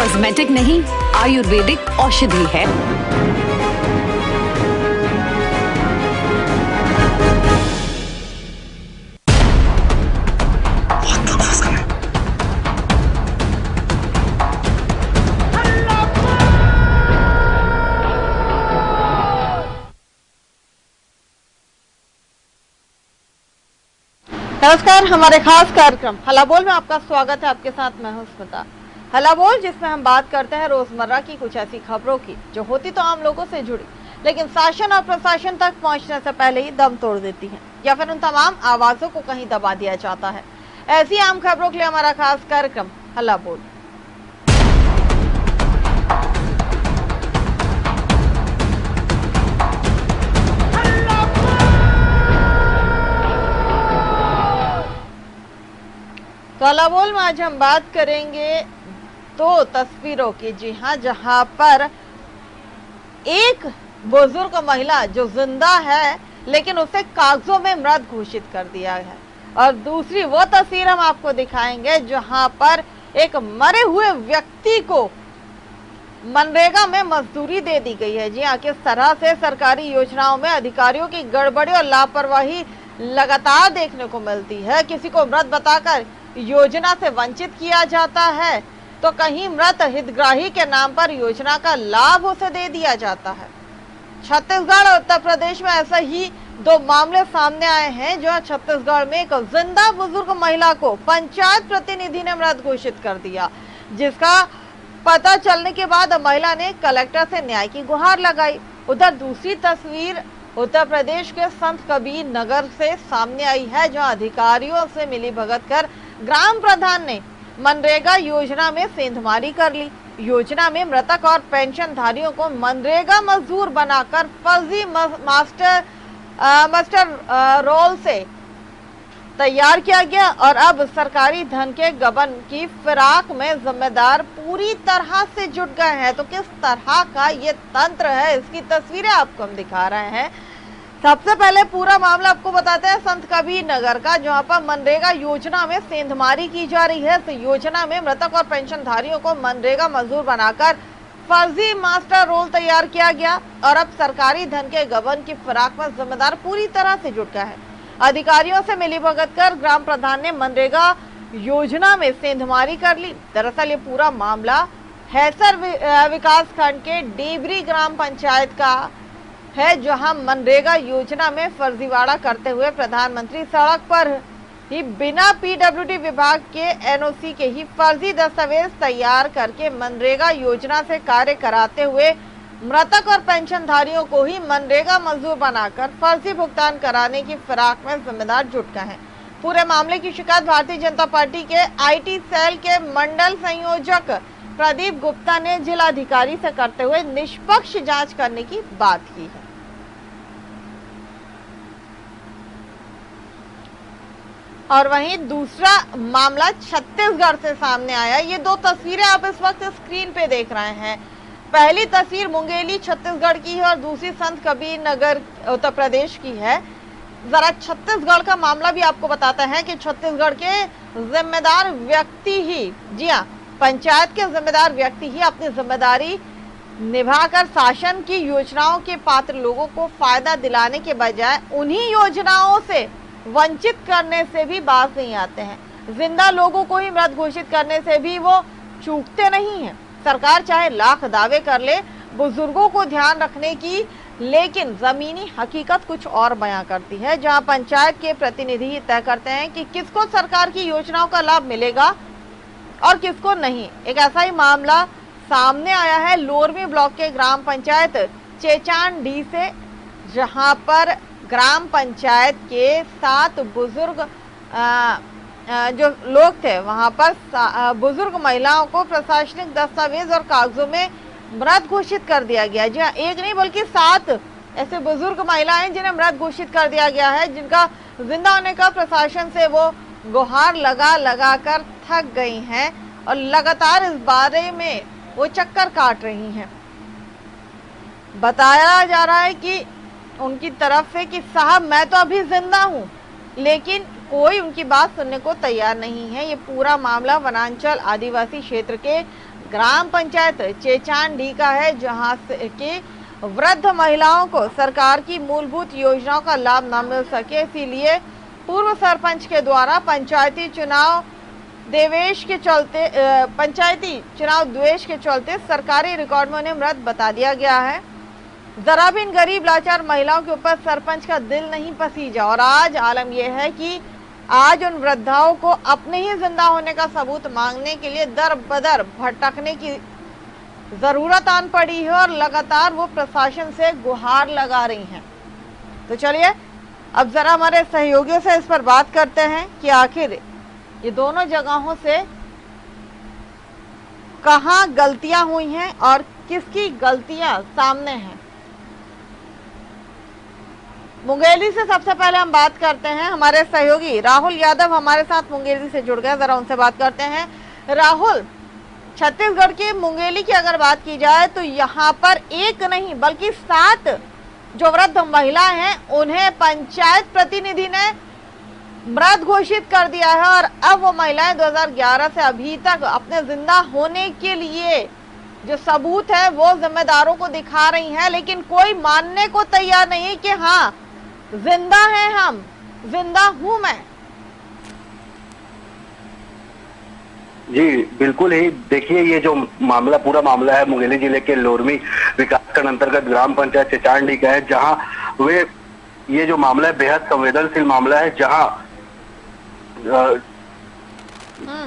Cosmetic नहीं, आयुर्वेदिक औषधि है। नमस्कार, हमारे खास कार्यक्रम हल्ला बोल में आपका स्वागत है। आपके साथ मैं हूं स्मिता। हल्ला बोल जिसमें हम बात करते हैं रोजमर्रा की कुछ ऐसी खबरों की जो होती तो आम लोगों से जुड़ी, लेकिन शासन और प्रशासन तक पहुंचने से पहले ही दम तोड़ देती हैं, या फिर उन तमाम आवाजों को कहीं दबा दिया जाता है। ऐसी आम खबरों के लिए हमारा खास कार्यक्रम हल्ला बोल। तो हल्ला बोल में आज हम बात करेंगे दो तस्वीरों की। जी हाँ, जहां पर एक बुजुर्ग महिला जो जिंदा है लेकिन उसे कागजों में मृत घोषित कर दिया है, और दूसरी वो तस्वीर हम आपको दिखाएंगे जहां पर एक मरे हुए व्यक्ति को मनरेगा में मजदूरी दे दी गई है। जी हाँ, किस तरह से सरकारी योजनाओं में अधिकारियों की गड़बड़ी और लापरवाही लगातार देखने को मिलती है। किसी को मृत बताकर योजना से वंचित किया जाता है, तो कहीं मृत हितग्राही के नाम पर योजना का लाभ उसे दे दिया जाता है। छत्तीसगढ़ और उत्तर प्रदेश में ऐसा ही दो मामले सामने आए हैं, जो छत्तीसगढ़ में एक जिंदा बुजुर्ग महिला को पंचायत प्रतिनिधि ने मृत घोषित कर दिया, जिसका पता चलने के बाद महिला ने कलेक्टर से न्याय की गुहार लगाई। उधर दूसरी तस्वीर उत्तर प्रदेश के संत कबीर नगर से सामने आई है, जहां अधिकारियों से मिलीभगत कर ग्राम प्रधान ने मनरेगा योजना में सेंधमारी कर ली। योजना में मृतक और पेंशनधारियों को मनरेगा मजदूर बनाकर फर्जी मास्टर रोल से तैयार किया गया, और अब सरकारी धन के गबन की फिराक में जिम्मेदार पूरी तरह से जुट गए हैं। तो किस तरह का ये तंत्र है, इसकी तस्वीरें आपको हम दिखा रहे हैं। सबसे पहले पूरा मामला आपको बताते हैं संत कबीर नगर का, जहां पर मनरेगा योजना में सेंधमारी की जा रही है। तो योजना में मृतक और पेंशनधारियों को मनरेगा मजदूर बनाकर फर्जी मास्टर रोल तैयार किया गया, और अब सरकारी धन के गबन की फिराक में जिम्मेदार पूरी तरह से जुट गया है। अधिकारियों से मिलीभगत कर ग्राम प्रधान ने मनरेगा योजना में सेंधमारी कर ली। दरअसल ये पूरा मामला हैसर विकास खंड के डेबरी ग्राम पंचायत का है, जहां मनरेगा योजना में फर्जीवाड़ा करते हुए प्रधानमंत्री सड़क पर ही बिना पीडब्ल्यूडी विभाग के एनओसी के ही फर्जी दस्तावेज तैयार करके मनरेगा योजना से कार्य कराते हुए मृतक और पेंशनधारियों को ही मनरेगा मजदूर बनाकर फर्जी भुगतान कराने की फिराक में जिम्मेदार जुट गए हैं। पूरे मामले की शिकायत भारतीय जनता पार्टी के आईटी सेल के मंडल संयोजक प्रदीप गुप्ता ने जिलाधिकारी से करते हुए निष्पक्ष जांच करने की बात की है। और वहीं दूसरा मामला छत्तीसगढ़ से सामने आया। ये दो तस्वीरें आप इस वक्त स्क्रीन पे देख रहे हैं। पहली तस्वीर मुंगेली छत्तीसगढ़ की है और दूसरी संत कबीर नगर उत्तर प्रदेश की है। जरा छत्तीसगढ़ का मामला भी आपको बताते हैं कि छत्तीसगढ़ के जिम्मेदार व्यक्ति ही, जी हाँ, पंचायत के जिम्मेदार व्यक्ति ही अपनी जिम्मेदारी निभाकर शासन की योजनाओं के पात्र लोगों को फायदा दिलाने के बजाय उन्हीं योजनाओं से वंचित करने से भी बाज नहीं आते हैं। जिंदा लोगों को ही मृत घोषित करने से भी वो चूकते नहीं हैं। सरकार चाहे लाख दावे कर ले बुजुर्गों को ध्यान रखने की, लेकिन जमीनी हकीकत कुछ और बयां करती है, जहां पंचायत के प्रतिनिधि तय करते हैं कि किसको सरकार की योजनाओं का लाभ मिलेगा और किसको नहीं। एक ऐसा ही मामला सामने आया है लोरमी ब्लॉक के ग्राम पंचायत चेचान डी से, जहां पर ग्राम पंचायत के 7 बुजुर्ग जो लोग थे, वहां पर बुजुर्ग महिलाओं को प्रशासनिक दस्तावेज और कागजों में मृत घोषित कर दिया गया। जी हाँ, एक नहीं बल्कि 7 ऐसे बुजुर्ग महिलाएं जिन्हें मृत घोषित कर दिया गया है, जिनका जिंदा होने का प्रशासन से वो गुहार लगा कर थक गई हैं और लगातार इस बारे में वो चक्कर काट रही हैं। बताया जा रहा है कि उनकी तरफ से कि साहब मैं तो अभी जिंदा हूँ, लेकिन कोई उनकी बात सुनने को तैयार नहीं है। ये पूरा मामला वनांचल आदिवासी क्षेत्र के ग्राम पंचायत चेचांडी का है, जहां से कि वृद्ध महिलाओं को सरकार की मूलभूत योजनाओं का लाभ न मिल सके, इसीलिए पूर्व सरपंच के द्वारा पंचायती चुनाव द्वेष के चलते सरकारी रिकॉर्ड में उन्हें मृत बता दिया गया है। जरा भी इन गरीब लाचार महिलाओं के ऊपर सरपंच का दिल नहीं पसीजा और आज आलम यह है कि आज उन वृद्धाओं को अपने ही जिंदा होने का सबूत मांगने के लिए दर बदर भटकने की जरूरत आन पड़ी है और लगातार वो प्रशासन से गुहार लगा रही हैं। तो चलिए अब जरा हमारे सहयोगियों से इस पर बात करते हैं कि आखिर ये दोनों जगहों से कहां गलतियां हुई हैं और किसकी गलतियां सामने हैं। मुंगेली से सबसे पहले हम बात करते हैं, हमारे सहयोगी राहुल यादव हमारे साथ मुंगेली से जुड़ गए, जरा उनसे बात करते हैं। राहुल, छत्तीसगढ़ के मुंगेली की अगर बात की जाए तो यहाँ पर एक नहीं बल्कि 7 जो वृद्ध महिलाएं हैं उन्हें पंचायत प्रतिनिधि ने मृत घोषित कर दिया है और अब वो महिलाएं 2011 से अभी तक अपने जिंदा होने के लिए जो सबूत है वो जिम्मेदारों को दिखा रही हैं, लेकिन कोई मानने को तैयार नहीं है कि हाँ जिंदा है, हम जिंदा हूं मैं। जी बिल्कुल ही, देखिए ये जो मामला पूरा मामला है मुंगेली जिले के लोरमी विकासखंड अंतर्गत ग्राम पंचायत चेचांडी का है, जहां वे ये जो मामला है बेहद संवेदनशील मामला है, जहां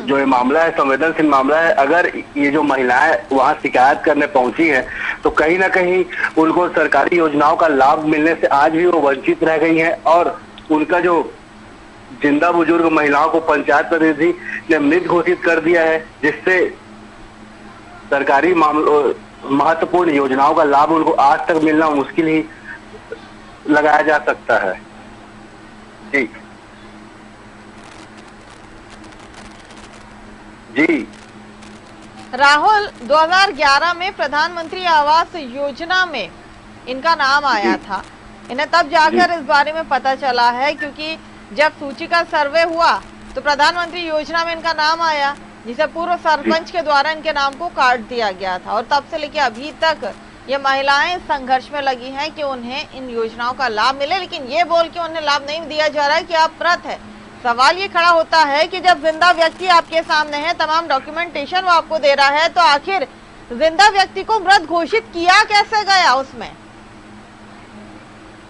जो ये मामला है संवेदनशील मामला है। अगर ये जो महिलाएं वहां शिकायत करने पहुंची है तो कहीं ना कहीं उनको सरकारी योजनाओं का लाभ मिलने से आज भी वो वंचित रह गई हैं और उनका जो जिंदा बुजुर्ग महिलाओं को पंचायत प्रतिनिधि ने मृत घोषित कर दिया है, जिससे सरकारी महत्वपूर्ण योजनाओं का लाभ उनको आज तक मिलना मुश्किल ही लगाया जा सकता है। जी जी राहुल, 2011 में प्रधानमंत्री आवास योजना में इनका नाम आया था, इन्हें तब जाकर इस बारे में पता चला है क्योंकि जब सूची का सर्वे हुआ तो प्रधानमंत्री योजना में इनका नाम आया, जिसे पूर्व सरपंच के द्वारा इनके नाम को काट दिया गया था और तब से लेकर अभी तक ये महिलाएं संघर्ष में लगी हैं कि उन्हें इन योजनाओं का लाभ मिले, लेकिन ये बोल के उन्हें लाभ नहीं दिया जा रहा है कि आप मृत है। सवाल ये खड़ा होता है कि जब जिंदा व्यक्ति आपके सामने है, तमाम डॉक्यूमेंटेशन वो आपको दे रहा है, तो आखिर जिंदा व्यक्ति को मृत घोषित किया कैसे गया उसमें?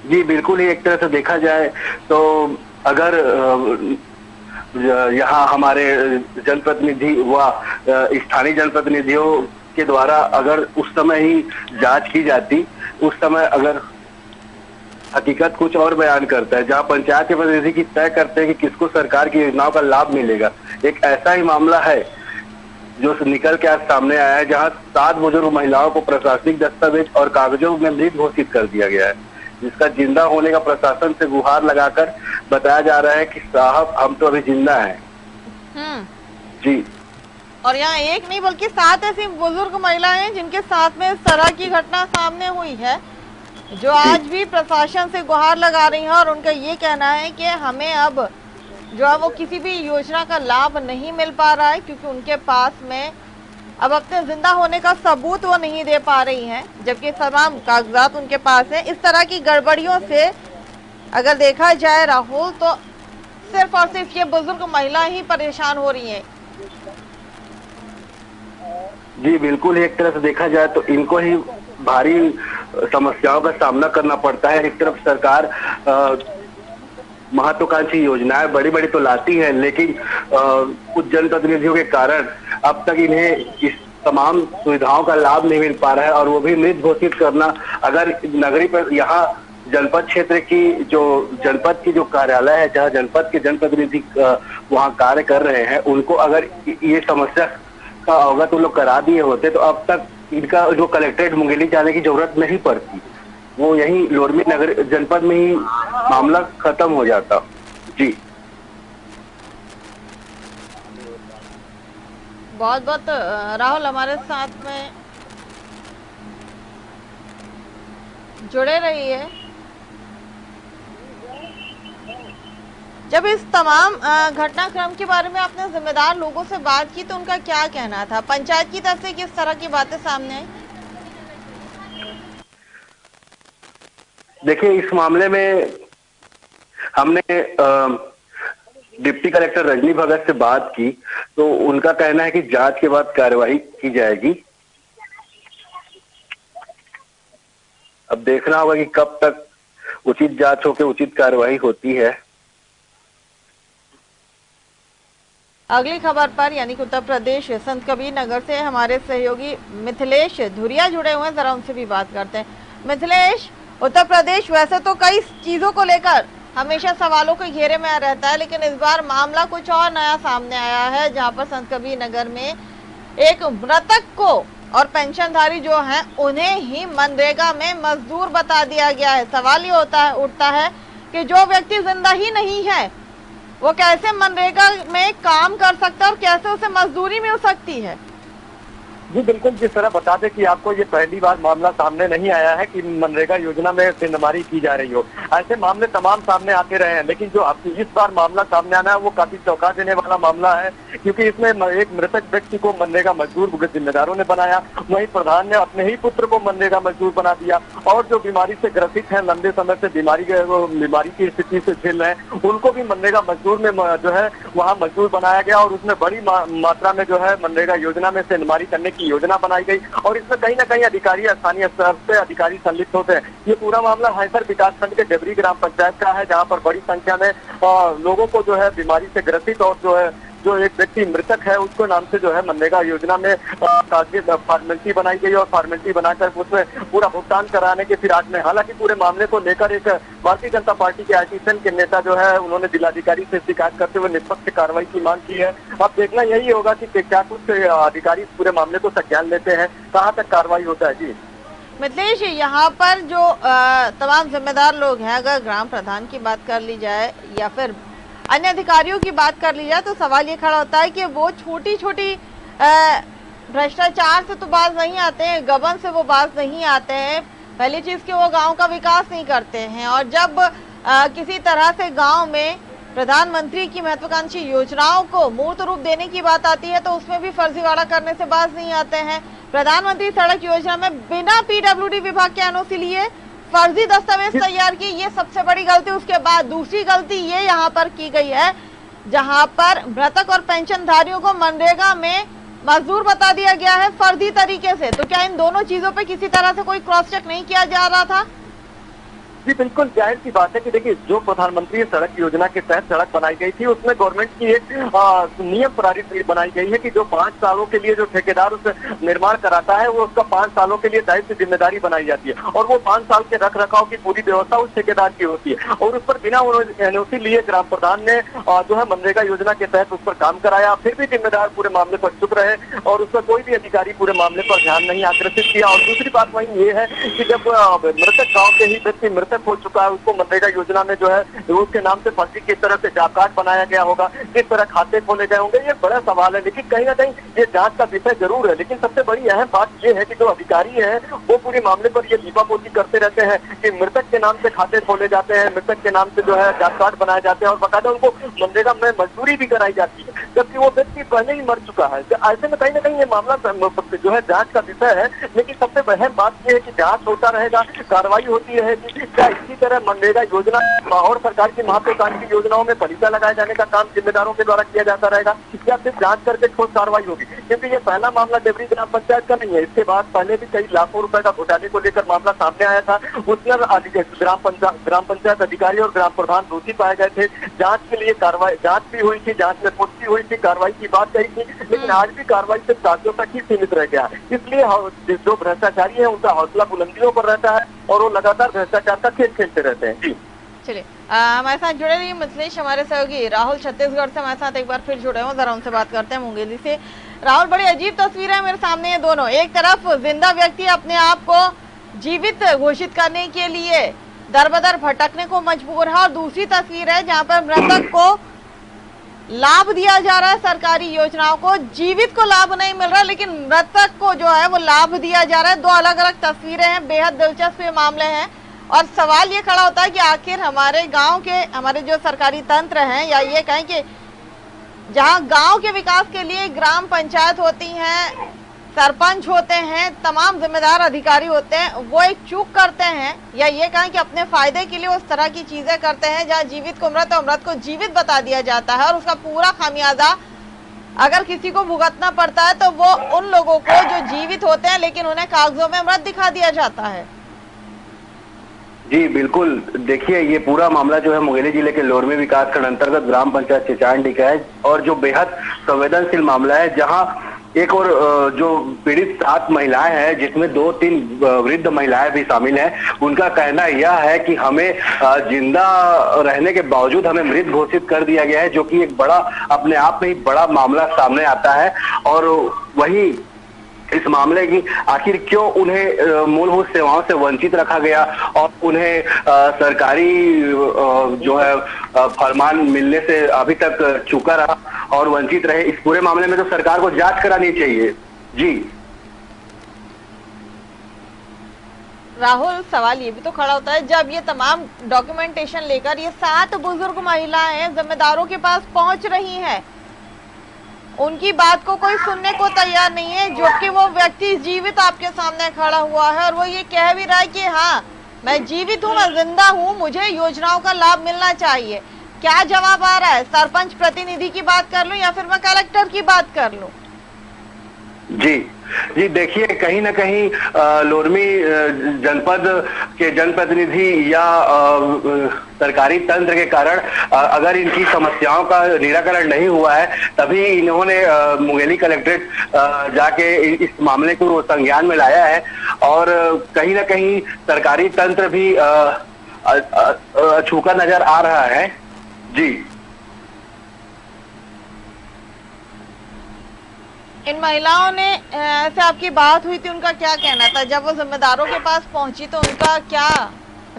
जी बिल्कुल ही, एक तरह से देखा जाए तो अगर यहाँ हमारे जनप्रतिनिधि व स्थानीय जनप्रतिनिधियों के द्वारा अगर उस समय ही जांच की जाती, उस समय अगर हकीकत कुछ और बयान करता है, जहां पंचायत के प्रतिनिधि की तय करते हैं कि किसको सरकार की योजनाओं का लाभ मिलेगा। एक ऐसा ही मामला है जो निकल के आज सामने आया है, जहां 7 बुजुर्ग महिलाओं को प्रशासनिक दस्तावेज और कागजों में मृत घोषित कर दिया गया है, जिसका जिंदा होने का प्रशासन से गुहार लगाकर बताया जा रहा है कि साहब हम तो अभी जिंदा हैं। जी, और यहाँ एक नहीं बल्कि 7 ऐसी बुजुर्ग महिलाएं हैं जिनके साथ में इस तरह की घटना सामने हुई है, जो आज भी प्रशासन से गुहार लगा रही हैं और उनका ये कहना है कि हमें अब जो है वो किसी भी योजना का लाभ नहीं मिल पा रहा है क्योंकि उनके पास में अब अपने जिंदा होने का सबूत वो नहीं दे पा रही हैं, जबकि तमाम कागजात उनके पास है। इस तरह की गड़बड़ियों से अगर देखा जाए राहुल, तो सिर्फ और सिर्फ ये बुजुर्ग महिला ही परेशान हो रही हैं। जी बिल्कुल, एक तरह से देखा जाए तो इनको ही भारी समस्याओं का सामना करना पड़ता है। एक तरफ सरकार महत्वाकांक्षी योजनाएं बड़ी बड़ी तो लाती है, लेकिन कुछ जनप्रतिनिधियों के कारण अब तक इन्हें इस तमाम सुविधाओं का लाभ नहीं मिल पा रहा है और वो भी मृत घोषित करना। अगर नगरी पर यहाँ जनपद क्षेत्र की जो जनपद की जो कार्यालय है, जहाँ जनपद के जनप्रतिनिधि वहाँ कार्य कर रहे हैं, उनको अगर ये समस्या का अवगत वो लोग करा दिए होते तो अब तक इनका जो कलेक्ट्रेट मुंगेली जाने की जरूरत नहीं पड़ती, वो यही लोरमी नगर जनपद में ही मामला खत्म हो जाता। जी बहुत बहुत राहुल हमारे साथ में जुड़े रहिए। जब इस तमाम घटनाक्रम के बारे में आपने जिम्मेदार लोगों से बात की तो उनका क्या कहना था? पंचायत की तरफ से किस तरह की बातें सामने आई? देखिए, इस मामले में हमने डिप्टी कलेक्टर रजनी भगत से बात की तो उनका कहना है कि जांच के बाद कार्रवाई की जाएगी। अब देखना होगा कि कब तक उचित जांच होकर उचित कार्रवाई होती है। अगली खबर पर यानी कि उत्तर प्रदेश संत कबीर नगर से हमारे सहयोगी मिथिलेश धुरिया जुड़े हुए हैं, जरा उनसे भी बात करते हैं। मिथिलेश, उत्तर प्रदेश वैसे तो कई चीजों को लेकर हमेशा सवालों के घेरे में रहता है, लेकिन इस बार मामला कुछ और नया सामने आया है, जहां पर संत कबीर नगर में एक मृतक को और पेंशनधारी जो हैं उन्हें ही मनरेगा में मजदूर बता दिया गया है। सवाल ये उठता है कि जो व्यक्ति जिंदा ही नहीं है वो कैसे मनरेगा में काम कर सकता है और कैसे उसे मजदूरी मिल सकती है? जी बिल्कुल, जिस तरह बता दें कि आपको ये पहली बार मामला सामने नहीं आया है कि मनरेगा योजना में सेंधमारी की जा रही हो। ऐसे मामले तमाम सामने आते रहे हैं, लेकिन जो इस बार मामला सामने आना है वो काफी चौंका देने वाला मामला है, क्योंकि इसमें एक मृतक व्यक्ति को मनरेगा मजदूर जिम्मेदारों ने बनाया, वहीं प्रधान ने अपने ही पुत्र को मनरेगा मजदूर बना दिया, और जो बीमारी से ग्रसित है, लंबे समय से बीमारी की स्थिति से झेल रहे हैं, उनको भी मनरेगा मजदूर में जो है वहाँ मजदूर बनाया गया, और उसमें बड़ी मात्रा में जो है मनरेगा योजना में सेंधमारी करने की योजना बनाई गई, और इसमें कहीं ना कहीं अधिकारी, स्थानीय स्तर से अधिकारी संलिप्त होते हैं। ये पूरा मामला हैसर विकासखंड के डेबरी ग्राम पंचायत का है, जहां पर बड़ी संख्या में लोगों को जो है बीमारी से ग्रसित और जो एक व्यक्ति मृतक है उसको नाम से जो है मनरेगा योजना में फॉर्मेलिटी बनाई गई, और फॉर्मेलिटी बनाकर उसमें पूरा भुगतान कराने के फिराक में, हालांकि पूरे मामले को लेकर एक भारतीय जनता पार्टी के आईटी सेल के नेता जो है उन्होंने जिलाधिकारी से शिकायत करते हुए निष्पक्ष कार्रवाई की मांग की है। अब देखना यही होगा कि क्या कुछ अधिकारी पूरे मामले को संज्ञान लेते हैं, कहाँ तक कार्रवाई होता है। जी मिथिलेश, यहाँ पर जो तमाम जिम्मेदार लोग हैं, अगर ग्राम प्रधान की बात कर ली जाए या फिर अन्य अधिकारियों की बात कर ली जाए, तो सवाल ये खड़ा होता है कि वो छोटी छोटी भ्रष्टाचार से तो बाज नहीं आते हैं, गबन से वो बाज नहीं आते हैं। पहली चीज कि वो गांव का विकास नहीं करते हैं, और जब किसी तरह से गांव में प्रधानमंत्री की महत्वाकांक्षी योजनाओं को मूर्त रूप देने की बात आती है तो उसमें भी फर्जीवाड़ा करने से बाज नहीं आते हैं। प्रधानमंत्री सड़क योजना में बिना पीडब्ल्यूडी विभाग के एनओसी लिए फर्जी दस्तावेज तैयार की, ये सबसे बड़ी गलती। उसके बाद दूसरी गलती ये यहाँ पर की गई है, जहाँ पर मृतक और पेंशनधारियों को मनरेगा में मजदूर बता दिया गया है फर्जी तरीके से। तो क्या इन दोनों चीजों पे किसी तरह से कोई क्रॉस चेक नहीं किया जा रहा था? जी बिल्कुल, जाहिर सी बात है कि देखिए, जो प्रधानमंत्री सड़क योजना के तहत सड़क बनाई गई थी उसमें गवर्नमेंट की एक नियम पारित बनाई गई है कि जो 5 सालों के लिए जो ठेकेदार उस निर्माण कराता है वो उसका 5 सालों के लिए दायित्व जिम्मेदारी बनाई जाती है, और वो 5 साल के रख रखाव की पूरी व्यवस्था उस ठेकेदार की होती है, और उस पर बिना एनओसी लिए ग्राम प्रधान ने जो है मनरेगा योजना के तहत उस पर काम कराया। फिर भी जिम्मेदार पूरे मामले पर चुप रहे और उस पर कोई भी अधिकारी पूरे मामले पर ध्यान नहीं आकर्षित किया। और दूसरी बात वही ये है कि जब मृतक गाँव के ही व्यक्ति मृतक हो चुका है, उसको मनरेगा योजना में जो है उसके नाम से फर्जी की तरह से जॉब कार्ड बनाया गया होगा, किस तरह खाते खोले गए होंगे, ये बड़ा सवाल है। लेकिन कहीं ना कहीं ये जांच का विषय जरूर है, लेकिन सबसे बड़ी अहम बात ये है कि जो अधिकारी हैं वो पूरे मामले पर ये लीपापोती करते रहते हैं कि मृतक के नाम से खाते खोले जाते हैं, मृतक के नाम से जो है जॉब कार्ड बनाए जाते हैं, और बकायदा उनको मनरेगा में मजदूरी भी कराई जाती है, जबकि वो व्यक्ति पहले ही मर चुका है। ऐसे में कहीं ना कहीं ये मामला जो है जांच का विषय है। लेकिन सबसे अहम बात ये है कि जांच होता रहेगा, कार्रवाई होती रहेगी। क्या इसी तरह मनरेगा योजना और सरकार की महत्वाकांक्षी योजनाओं में पलीता लगाए जाने का काम जिम्मेदारों के द्वारा किया जाता रहेगा, या सिर्फ जांच करके ठोस कार्रवाई होगी? क्योंकि ये पहला मामला डेबरी ग्राम पंचायत का नहीं है, इसके बाद पहले भी कई लाखों रुपए का घोटाले को लेकर मामला सामने आया था। उसमें ग्राम पंचायत अधिकारी और ग्राम प्रधान दोषी पाए गए थे। जांच के लिए जांच भी हुई थी, जांच में पुष्टि हुई थी, कार्रवाई की बात कही थी, लेकिन आज भी कार्रवाई सिर्फ साजियों तक ही सीमित रह गया है। इसलिए जो भ्रष्टाचारी है उनका हौसला बुलंदियों पर रहता है और वो लगातार भ्रष्टाचार का खेल खेलते रहते हैं। जी चलिए, हमारे साथ जुड़े रहिए मिथिलेश, हमारे सहयोगी राहुल छत्तीसगढ़ से हमारे साथ एक बार फिर जुड़े हों, जरा उनसे बात करते हैं मुंगेली से। राहुल, बड़ी अजीब तस्वीरें मेरे सामने ये दोनों, एक तरफ जिंदा व्यक्ति अपने आप को जीवित घोषित करने के लिए दर बदर भटकने को मजबूर है, और दूसरी तस्वीर है जहाँ पर मृतक को लाभ दिया जा रहा है, सरकारी योजनाओं को, जीवित को लाभ नहीं मिल रहा, लेकिन मृतक को जो है वो लाभ दिया जा रहा है। दो अलग अलग तस्वीरें हैं, बेहद दिलचस्प ये मामले हैं। और सवाल ये खड़ा होता है कि आखिर हमारे गांव के हमारे जो सरकारी तंत्र हैं, या ये कहें कि जहां गांव के विकास के लिए ग्राम पंचायत होती हैं, सरपंच होते हैं, तमाम जिम्मेदार अधिकारी होते हैं, वो एक चूक करते हैं, या ये कहें कि अपने फायदे के लिए उस तरह की चीजें करते हैं जहां जीवित को मृत और मृत को जीवित बता दिया जाता है, और उसका पूरा खामियाजा अगर किसी को भुगतना पड़ता है तो वो उन लोगों को जो जीवित होते हैं लेकिन उन्हें कागजों में मृत दिखा दिया जाता है। जी बिल्कुल, देखिए ये पूरा मामला जो है मुंगेली जिले के लोरमी विकासखंड अंतर्गत ग्राम पंचायत चिचांडी का है, और जो बेहद संवेदनशील मामला है, जहां एक और जो पीड़ित 7 महिलाएं हैं, जिसमें 2-3 वृद्ध महिलाएं भी शामिल हैं। उनका कहना यह है कि हमें जिंदा रहने के बावजूद हमें मृत घोषित कर दिया गया है, जो कि एक बड़ा अपने आप में ही बड़ा मामला सामने आता है। और वही इस मामले की आखिर क्यों उन्हें मूलभूत सेवाओं से वंचित रखा गया और उन्हें सरकारी जो है फरमान मिलने से अभी तक चूका रहा और वंचित रहे, इस पूरे मामले में तो सरकार को जांच करानी चाहिए। जी राहुल, सवाल ये भी तो खड़ा होता है, जब ये तमाम डॉक्यूमेंटेशन लेकर ये 7 बुजुर्ग महिलाएं जिम्मेदारों के पास पहुंच रही हैं, उनकी बात को कोई सुनने को तैयार नहीं है, जो कि वो व्यक्ति जीवित आपके सामने खड़ा हुआ है और वो ये कह भी रहा है कि हाँ मैं जीवित हूँ, मैं जिंदा हूँ, मुझे योजनाओं का लाभ मिलना चाहिए। क्या जवाब आ रहा है? सरपंच प्रतिनिधि की बात कर लूं या फिर मैं कलेक्टर की बात कर लूं? जी देखिए, कहीं ना कहीं लोरमी जनपद के जनप्रतिनिधि या सरकारी तंत्र के कारण अगर इनकी समस्याओं का निराकरण नहीं हुआ है, तभी इन्होंने मुंगेली कलेक्ट्रेट जाके इस मामले को संज्ञान में लाया है। और कहीं ना कहीं सरकारी तंत्र भी अछूता नजर आ रहा है। जी, इन महिलाओं ने ऐसे आपकी बात हुई थी, उनका क्या कहना था जब वो जिम्मेदारों के पास पहुंची, तो उनका क्या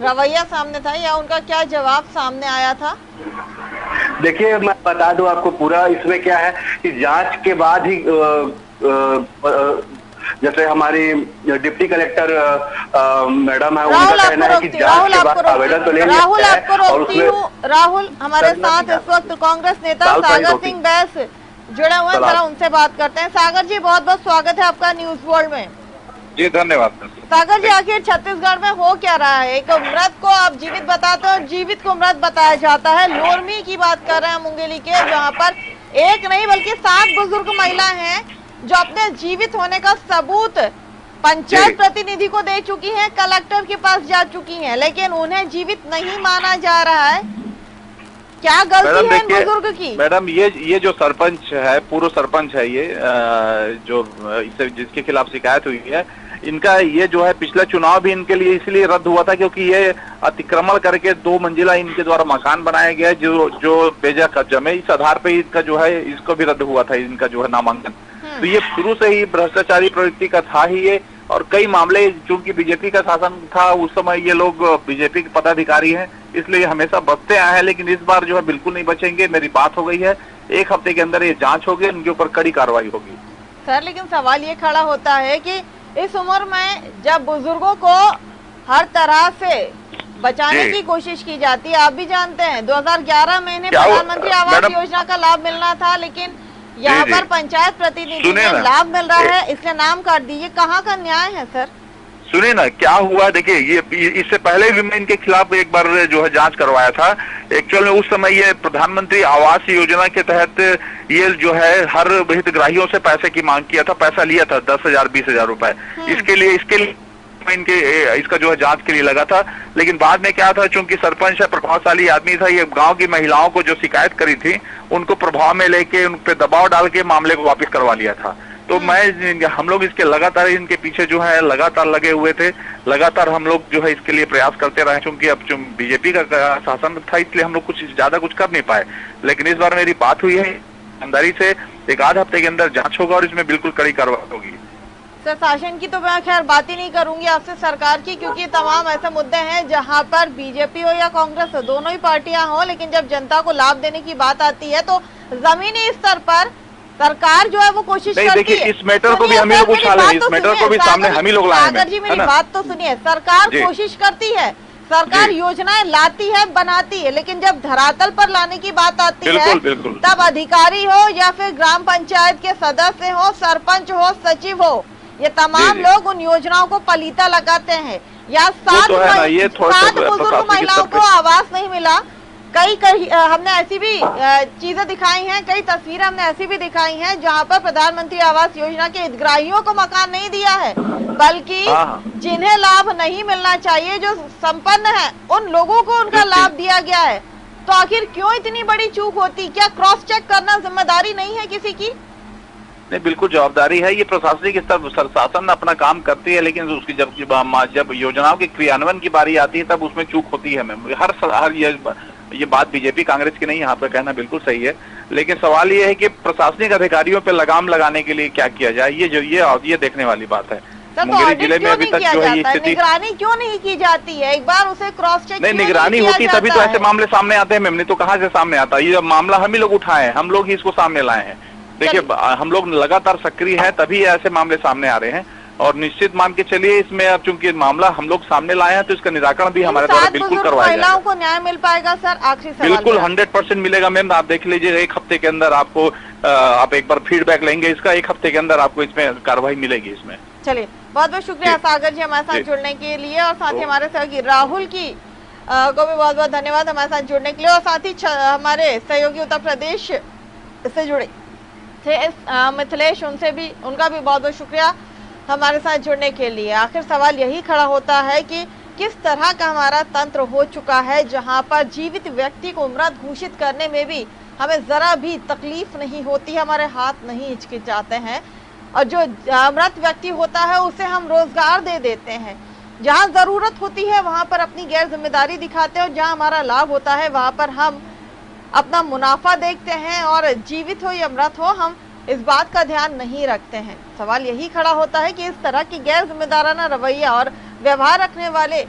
रवैया सामने था या उनका क्या जवाब सामने आया था? देखिए मैं बता दूं आपको पूरा, इसमें क्या है कि जांच के बाद ही जैसे हमारी डिप्टी कलेक्टर मैडम है, उनका कहना है कि जांच के बाद आवेदन तो ले लिया है। राहुल, हमारे साथ इस वक्त कांग्रेस नेता सागर सिंह बैस जुड़े हुए हैं, जरा उनसे बात करते हैं। सागर जी, बहुत बहुत स्वागत है आपका न्यूज वर्ल्ड में। जी धन्यवाद। सागर जी, आखिर छत्तीसगढ़ में हो क्या रहा है? एक मृत को आप जीवित बताते हो और जीवित को मृत बताया जाता है। लोरमी की बात कर रहे हैं मुंगेली के, जहाँ पर एक नहीं बल्कि 7 बुजुर्ग महिला हैं जो अपने जीवित होने का सबूत पंचायत प्रतिनिधि को दे चुकी हैं, कलेक्टर के पास जा चुकी हैं, लेकिन उन्हें जीवित नहीं माना जा रहा है। क्या गलती है इन बुजुर्ग की? मैडम, ये जो सरपंच है, पूर्व सरपंच है, ये जो इससे जिसके खिलाफ शिकायत हुई है, इनका ये जो है पिछला चुनाव भी इनके लिए इसलिए रद्द हुआ था क्योंकि ये अतिक्रमण करके 2 मंजिला इनके द्वारा मकान बनाया गया जो बेजा कब्जा में, इस आधार पे इनका जो है इसको भी रद्द हुआ था, इनका जो है नामांकन। तो ये शुरू से ही भ्रष्टाचारी प्रवृत्ति का था ही ये, और कई मामले, चूंकि बीजेपी का शासन था उस समय, ये लोग बीजेपी के पदाधिकारी हैं, इसलिए हमेशा बचते आए हैं, लेकिन इस बार जो है बिल्कुल नहीं बचेंगे। मेरी बात हो गई है, 1 हफ्ते के अंदर ये जांच होगी, उनके ऊपर कड़ी कार्रवाई होगी। सर, लेकिन सवाल ये खड़ा होता है कि इस उम्र में जब बुजुर्गों को हर तरह से बचाने की कोशिश की जाती है, आप भी जानते हैं 2011 में इन्हें प्रधानमंत्री आवास योजना का लाभ मिलना था, लेकिन यहाँ पर पंचायत प्रतिनिधि ने लाभ मिल रहा है इसलिए नाम काट दिए। कहाँ का न्याय है सर? सुनिए ना क्या हुआ। देखिए, ये इससे पहले भी मैं इनके खिलाफ एक बार जो है जांच करवाया था। एक्चुअल में उस समय ये प्रधानमंत्री आवास योजना के तहत ये जो है हर हितग्राहियों से पैसे की मांग किया था, पैसा लिया था 10,000 20,000 रुपए। इसके लिए इसका जो है जांच के लिए लगा था, लेकिन बाद में क्या था, चूंकि सरपंच है, प्रभावशाली आदमी था, ये गांव की महिलाओं को जो शिकायत करी थी उनको प्रभाव में लेके उन पे दबाव डाल के मामले को वापस करवा लिया था। तो हम लोग इसके लगातार इनके पीछे जो है लगातार लगे हुए थे, लगातार हम लोग जो है इसके लिए प्रयास करते रहे। चूंकि अब बीजेपी का शासन था इसलिए हम लोग ज्यादा कुछ कर नहीं पाए, लेकिन इस बार मेरी बात हुई है, ईमानदारी से 1 हफ्ते के अंदर जांच होगा और इसमें बिल्कुल कड़ी कार्रवाई होगी। सर, शासन की तो मैं खैर बात ही नहीं करूंगी आपसे, सरकार की, क्योंकि तमाम ऐसे मुद्दे हैं जहां पर बीजेपी हो या कांग्रेस हो, दोनों ही पार्टियां हो, लेकिन जब जनता को लाभ देने की बात आती है तो जमीनी स्तर पर सरकार जो है वो कोशिश करती है। देखिए, इस मैटर को भी हम ही लोग उछाले, इस मैटर को भी सामने हम ही लोग लाए हैं। सागर जी, मेरी बात तो सुनिए, सरकार कोशिश करती है सरकार योजनाएं लाती है, बनाती है, लेकिन जब धरातल पर लाने की बात आती है तब अधिकारी हो या फिर ग्राम पंचायत के सदस्य हो, सरपंच हो, सचिव हो, ये तमाम लोग उन योजनाओं को पलीता लगाते हैं। या 7 बुजुर्ग महिलाओं को आवास नहीं मिला। कई हमने ऐसी भी चीजें दिखाई हैं, कई तस्वीरें हमने ऐसी भी दिखाई हैं जहां पर प्रधानमंत्री आवास योजना के हितग्राहियों को मकान नहीं दिया है, बल्कि जिन्हें लाभ नहीं मिलना चाहिए, जो संपन्न है, उन लोगों को उनका लाभ दिया गया है। तो आखिर क्यों इतनी बड़ी चूक होती? क्या क्रॉस चेक करना जिम्मेदारी नहीं है किसी की? नहीं, बिल्कुल जवाबदारी है। ये प्रशासनिक स्तर शासन अपना काम करती है, लेकिन उसकी जब योजनाओं के क्रियान्वयन की बारी आती है तब उसमें चूक होती है। हर ये बात बीजेपी कांग्रेस की नहीं, यहाँ पे कहना बिल्कुल सही है, लेकिन सवाल ये है कि प्रशासनिक अधिकारियों पे लगाम लगाने के लिए क्या किया जाए, ये देखने वाली बात है। मुंगेली जिले में अभी तक जो है ये स्थिति, निगरानी क्यों नहीं की जाती है? एक बार उसे क्रॉस चेक नहीं, निगरानी होती तभी तो ऐसे मामले सामने आते हैं मैम, नहीं तो कहाँ से सामने आता है? ये मामला हम ही लोग उठाए हैं, हम लोग ही इसको सामने लाए हैं। देखिए, हम लोग लगातार सक्रिय हैं, तभी ऐसे मामले सामने आ रहे हैं, और निश्चित मान के चलिए इसमें अब चूंकि मामला हम लोग सामने लाए हैं तो इसका निराकरण भी हमारे द्वारा बिल्कुल करवाया जाएगा। महिलाओं को न्याय मिल पाएगा सर? आखिरी सवाल। बिल्कुल 100% मिलेगा मैम। आप देख लीजिए, 1 हफ्ते के अंदर आपको आप एक बार फीडबैक लेंगे इसका, 1 हफ्ते के अंदर आपको इसमें कार्रवाई मिलेगी इसमें। चलिए, बहुत बहुत शुक्रिया सागर जी हमारे साथ जुड़ने के लिए, और साथ ही हमारे सहयोगी राहुल की को भी बहुत बहुत धन्यवाद हमारे साथ जुड़ने के लिए, और साथ ही हमारे सहयोगी उत्तर प्रदेश से जुड़े थे मिथिलेश, उनका भी बहुत बहुत शुक्रिया हमारे साथ जुड़ने के लिए। आखिर सवाल यही खड़ा होता है कि किस तरह का हमारा तंत्र हो चुका है जहां पर जीवित व्यक्ति को मृत घोषित करने में भी हमें जरा भी तकलीफ नहीं होती, हमारे हाथ नहीं हिचकिचाते हैं, और जो मृत व्यक्ति होता है उसे हम रोजगार दे देते हैं। जहां जरूरत होती है वहां पर अपनी गैर जिम्मेदारी दिखाते हैं, और जहां हमारा लाभ होता है वहां पर हम अपना मुनाफा देखते हैं, और जीवित हो या मृत हो हम इस बात का ध्यान नहीं रखते हैं। सवाल यही खड़ा होता है कि इस तरह की गैर जिम्मेदाराना रवैया और व्यवहार रखने वाले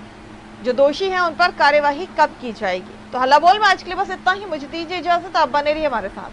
जो दोषी हैं उन पर कार्यवाही कब की जाएगी? तो हल्ला बोल में आज के लिए बस इतना ही। मुझे दीजिए इजाजत, आप बने रहिए हमारे साथ।